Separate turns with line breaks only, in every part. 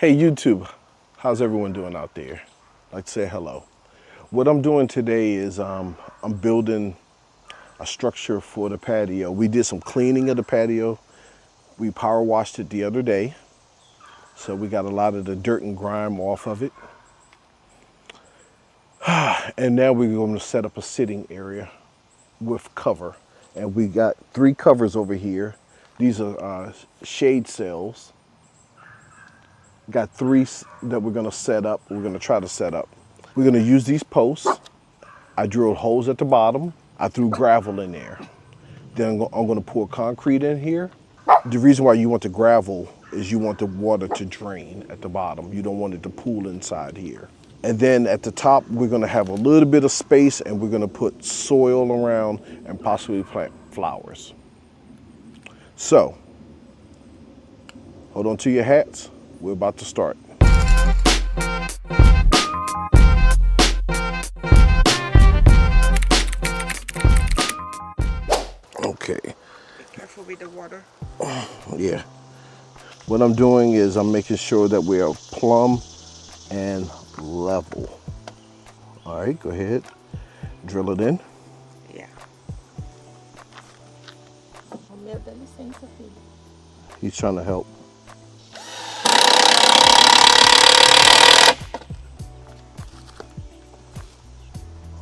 Hey YouTube, how's everyone doing out there? I'd like to say hello. What I'm doing today is I'm building a structure for the patio. We did some cleaning of the patio. We power washed it the other day, so we got a lot of the dirt and grime off of it. And now we're going to set up a sitting area with cover. And we got 3 covers over here. These are shade sails. Got 3 that we're going to set up. We're going to try to set up. We're going to use these posts. I drilled holes at the bottom. I threw gravel in there. Then I'm going to pour concrete in here. The reason why you want the gravel is you want the water to drain at the bottom. You don't want it to pool inside here. And then at the top, we're going to have a little bit of space, and we're going to put soil around and possibly plant flowers. So, hold on to your hats. We're about to start. Okay.
Be careful with the water.
Yeah. What I'm doing is I'm making sure that we are plumb and level. All right, go ahead. Drill it in.
Yeah.
He's trying to help.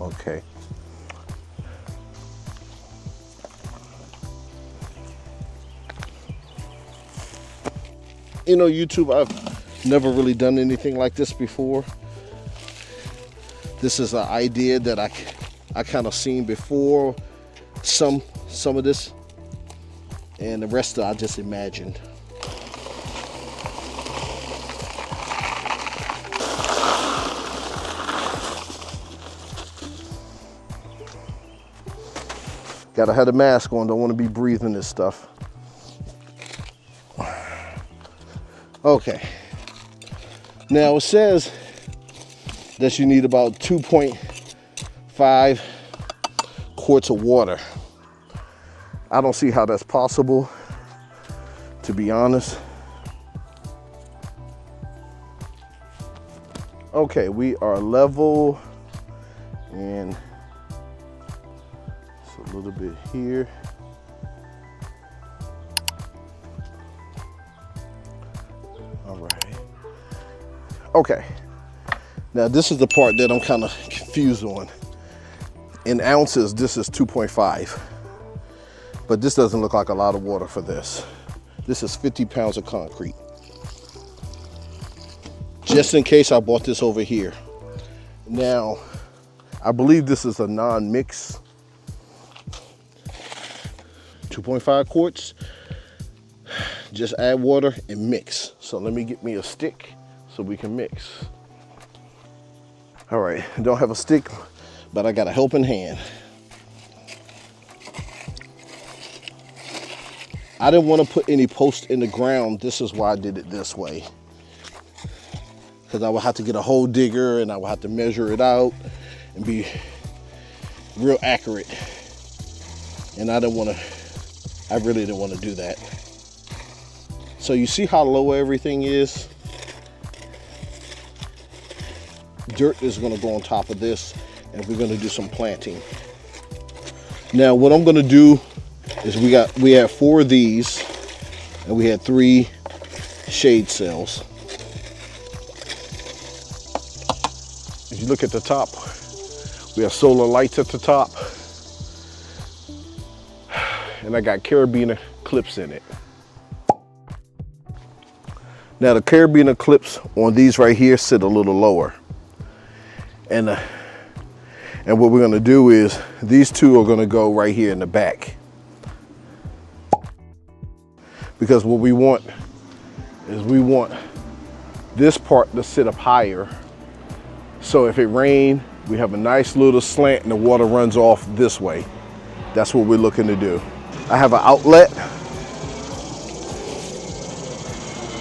Okay. You know, YouTube, I've never really done anything like this before. This is an idea that I kind of seen before, some of this, and the rest of it I just imagined. Gotta have the mask on, don't want to be breathing this stuff. Okay. Now it says that you need about 2.5 quarts of water. I don't see how that's possible, to be honest. Okay, we are level, and it's a little bit here. All right. Okay. Now this is the part that I'm kind of confused on. In ounces, this is 2.5. But this doesn't look like a lot of water for this. This is 50 pounds of concrete. Just in case, I bought this over here. Now, I believe this is a non-mix. 2.5 quarts. Just add water and mix. So let me get me a stick so we can mix. All right, I don't have a stick, but I got a helping hand. I didn't want to put any post in the ground. This is why I did it this way. Because I would have to get a hole digger and I would have to measure it out and be real accurate. And I really didn't want to do that. So you see how low everything is? Dirt is going to go on top of this, and we're going to do some planting. Now what I'm going to do is we have 4 of these, and we had 3 shade cells. If you look at the top, we have solar lights at the top, and I got carabiner clips in it. Now the carabiner clips on these right here sit a little lower. And what we're gonna do is, these 2 are gonna go right here in the back. Because what we want is we want this part to sit up higher. So if it rains, we have a nice little slant and the water runs off this way. That's what we're looking to do. I have an outlet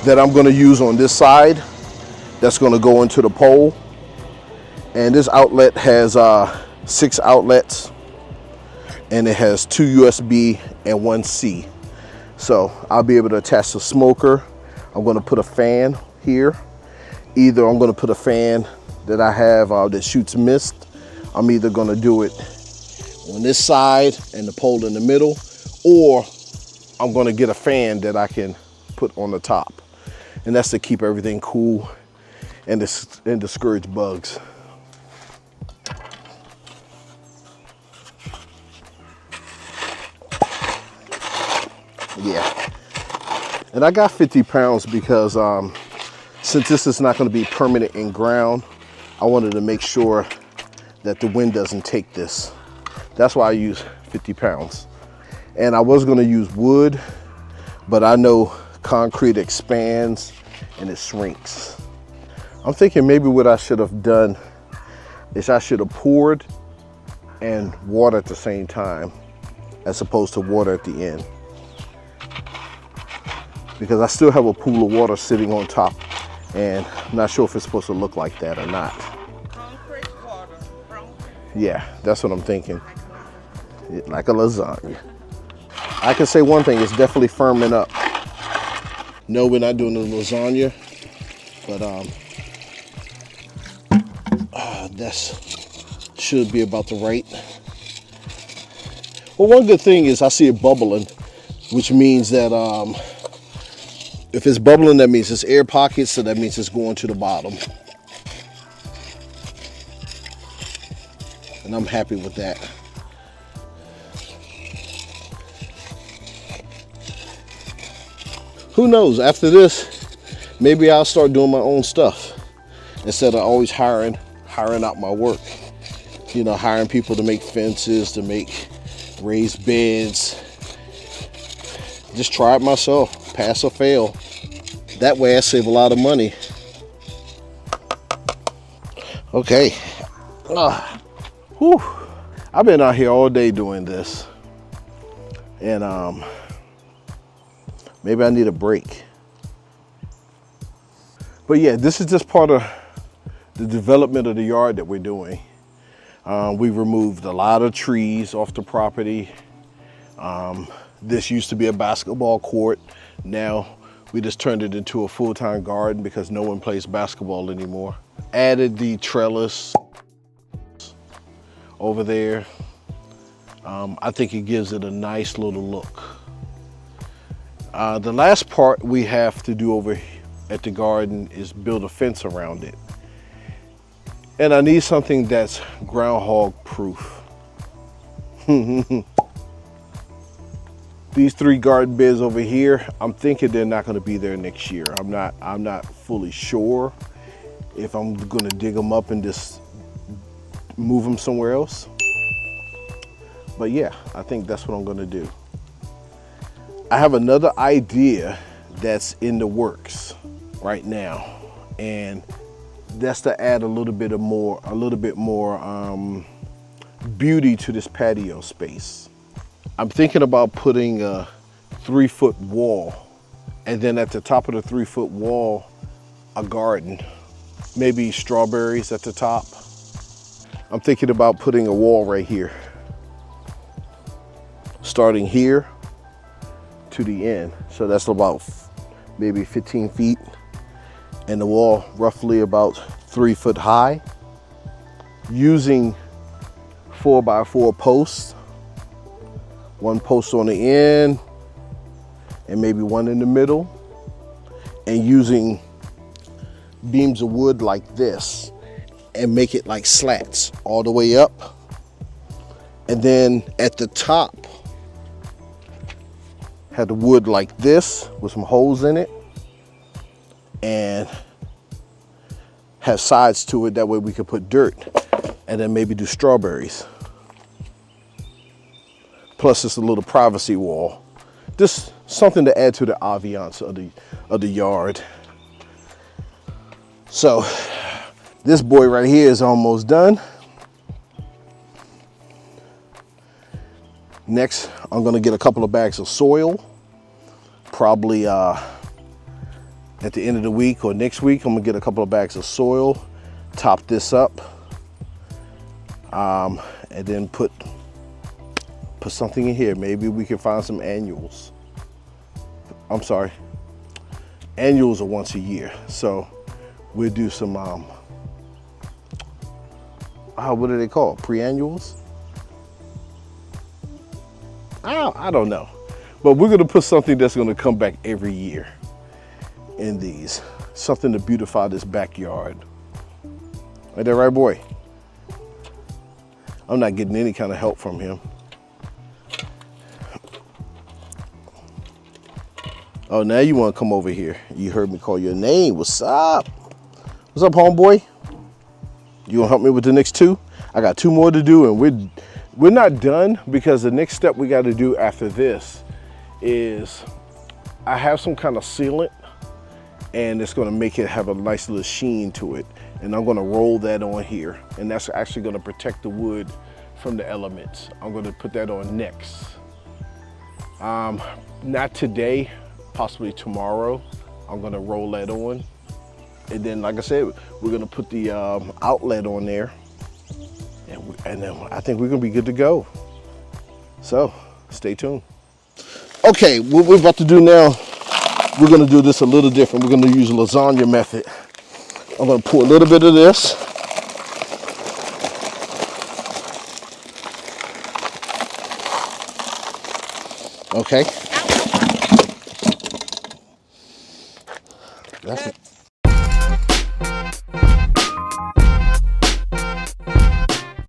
that I'm gonna use on this side that's gonna go into the pole. And this outlet has 6 outlets, and it has 2 USB and 1 C. So I'll be able to attach the smoker. I'm gonna put a fan here Either I'm gonna put a fan that I have that shoots mist. I'm either gonna do it on this side and the pole in the middle, or I'm gonna get a fan that I can put on the top. And that's to keep everything cool and discourage bugs. Yeah. And I got 50 pounds because since this is not gonna be permanent in ground, I wanted to make sure that the wind doesn't take this. That's why I use 50 pounds. And I was gonna use wood, but I know concrete expands and it shrinks. I'm thinking maybe what I should have done is I should have poured and water at the same time as opposed to water at the end. Because I still have a pool of water sitting on top and I'm not sure if it's supposed to look like that or not.
Concrete water.
Yeah, that's what I'm thinking. Like a lasagna. I can say one thing, it's definitely firming up. No, we're not doing the lasagna, but that's should be about the right. Well, one good thing is I see it bubbling, which means that if it's bubbling, that means it's air pockets, so that means it's going to the bottom. And I'm happy with that. Who knows, after this, maybe I'll start doing my own stuff instead of always hiring out my work. You know, hiring people to make fences, to make raised beds. Just try it myself, pass or fail. That way I save a lot of money. Okay. Whew. I've been out here all day doing this. And maybe I need a break. But yeah, this is just part of the development of the yard that we're doing. We removed a lot of trees off the property. This used to be a basketball court. Now we just turned it into a full-time garden because no one plays basketball anymore. Added the trellis over there. I think it gives it a nice little look. The last part we have to do over at the garden is build a fence around it. And I need something that's groundhog proof. These 3 garden beds over here, I'm thinking they're not gonna be there next year. I'm not fully sure if I'm gonna dig them up and just move them somewhere else. But yeah, I think that's what I'm gonna do. I have another idea that's in the works right now, and that's to add a little bit more beauty to this patio space. I'm thinking about putting a 3-foot wall, and then at the top of the 3-foot wall, a garden, maybe strawberries at the top. I'm thinking about putting a wall right here, starting here to the end. So that's about maybe 15 feet, and the wall roughly about 3 foot high, using 4x4 posts, 1 post on the end and maybe 1 in the middle, and using beams of wood like this and make it like slats all the way up. And then at the top, had the wood like this with some holes in it, and have sides to it. That way we could put dirt and then maybe do strawberries. Plus it's a little privacy wall. Just something to add to the ambiance of the yard. So this boy right here is almost done. Next, I'm gonna get a couple of bags of soil. Probably at the end of the week or next week, I'm gonna get a couple of bags of soil, top this up, and then put something in here. Maybe we can find some annuals. I'm sorry, annuals are once a year. So We'll do some, what do they call it? Preannuals? I don't know. But we're gonna put something that's gonna come back every year in these. Something to beautify this backyard. Ain't that right, boy? I'm not getting any kind of help from him. Oh, now you wanna come over here. You heard me call your name. What's up? What's up, homeboy? You gonna help me with the next two? I got two more to do, and we're not done, because the next step we gotta do after this is I have some kind of sealant, and it's gonna make it have a nice little sheen to it. And I'm gonna roll that on here, and that's actually gonna protect the wood from the elements. I'm gonna put that on next. Not today, possibly tomorrow. I'm gonna roll that on. And then, like I said, we're gonna put the outlet on there. And then I think we're gonna be good to go. So, stay tuned. Okay, what we're about to do now, we're gonna do this a little different. We're gonna use a lasagna method. I'm gonna pour a little bit of this. Okay.